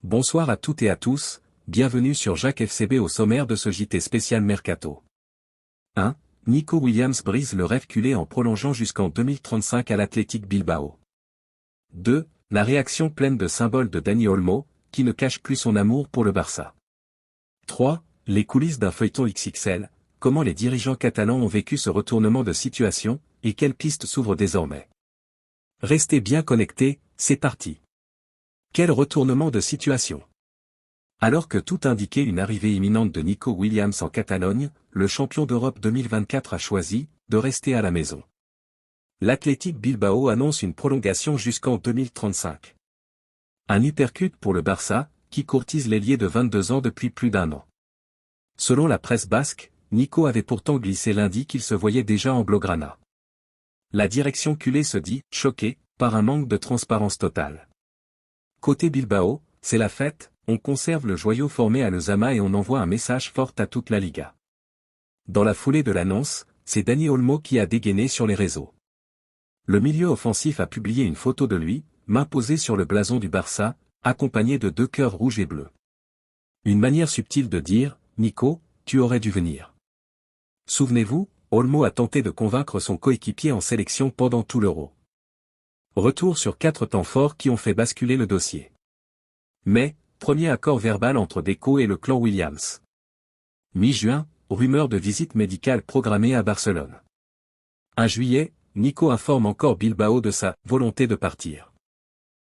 Bonsoir à toutes et à tous, bienvenue sur Jacques FCB au sommaire de ce JT spécial Mercato. 1. Nico Williams brise le rêve culé en prolongeant jusqu'en 2035 à l'Athletic Bilbao. 2. La réaction pleine de symboles de Dani Olmo, qui ne cache plus son amour pour le Barça. 3. Les coulisses d'un feuilleton XXL, comment les dirigeants catalans ont vécu ce retournement de situation, et quelles pistes s'ouvrent désormais. Restez bien connectés, c'est parti. Quel retournement de situation! Alors que tout indiquait une arrivée imminente de Nico Williams en Catalogne, le champion d'Europe 2024 a choisi de rester à la maison. L'Athletic Bilbao annonce une prolongation jusqu'en 2035. Un uppercut pour le Barça, qui courtise l'ailier de 22 ans depuis plus d'un an. Selon la presse basque, Nico avait pourtant glissé lundi qu'il se voyait déjà en Blaugrana. La direction culée se dit choquée par un manque de transparence totale. Côté Bilbao, c'est la fête, on conserve le joyau formé à Lezama et on envoie un message fort à toute la Liga. Dans la foulée de l'annonce, c'est Dani Olmo qui a dégainé sur les réseaux. Le milieu offensif a publié une photo de lui, main posée sur le blason du Barça, accompagné de 2 cœurs rouges et bleus. Une manière subtile de dire, Nico, tu aurais dû venir. Souvenez-vous, Olmo a tenté de convaincre son coéquipier en sélection pendant tout l'Euro. Retour sur 4 temps forts qui ont fait basculer le dossier. Mais, premier accord verbal entre Deco et le clan Williams. Mi-juin, rumeur de visite médicale programmée à Barcelone. 1 juillet, Nico informe encore Bilbao de sa volonté de partir.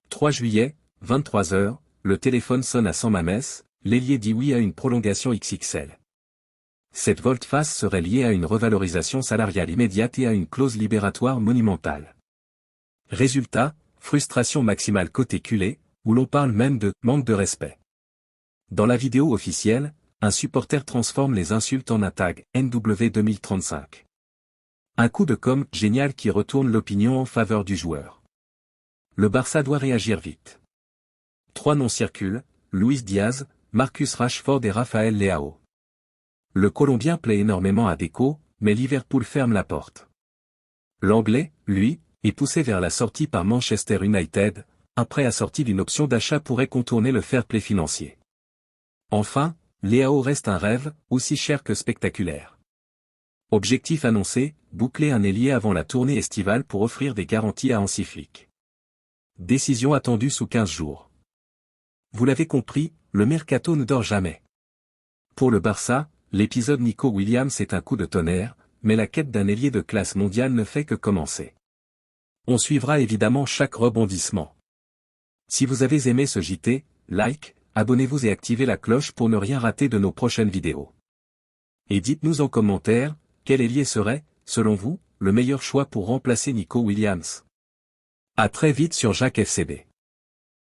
3 juillet, 23 h, le téléphone sonne à San Mamés, l'ailier dit oui à une prolongation XXL. Cette volte-face serait liée à une revalorisation salariale immédiate et à une clause libératoire monumentale. Résultat, frustration maximale côté culé, où l'on parle même de manque de respect. Dans la vidéo officielle, un supporter transforme les insultes en un tag NW 2035. Un coup de com' génial qui retourne l'opinion en faveur du joueur. Le Barça doit réagir vite. 3 noms circulent, Luis Diaz, Marcus Rashford et Rafael Leao. Le Colombien plaît énormément à Deco, mais Liverpool ferme la porte. L'Anglais, lui, est poussé vers la sortie par Manchester United, un prêt assorti d'une option d'achat pourrait contourner le fair play financier. Enfin, Leao reste un rêve, aussi cher que spectaculaire. Objectif annoncé, boucler un ailier avant la tournée estivale pour offrir des garanties à Hansi Flick. Décision attendue sous 15 jours. Vous l'avez compris, le mercato ne dort jamais. Pour le Barça, l'épisode Nico Williams est un coup de tonnerre, mais la quête d'un ailier de classe mondiale ne fait que commencer. On suivra évidemment chaque rebondissement. Si vous avez aimé ce JT, like, abonnez-vous et activez la cloche pour ne rien rater de nos prochaines vidéos. Et dites-nous en commentaire, quel ailier serait, selon vous, le meilleur choix pour remplacer Nico Williams. À très vite sur Jacques FCB.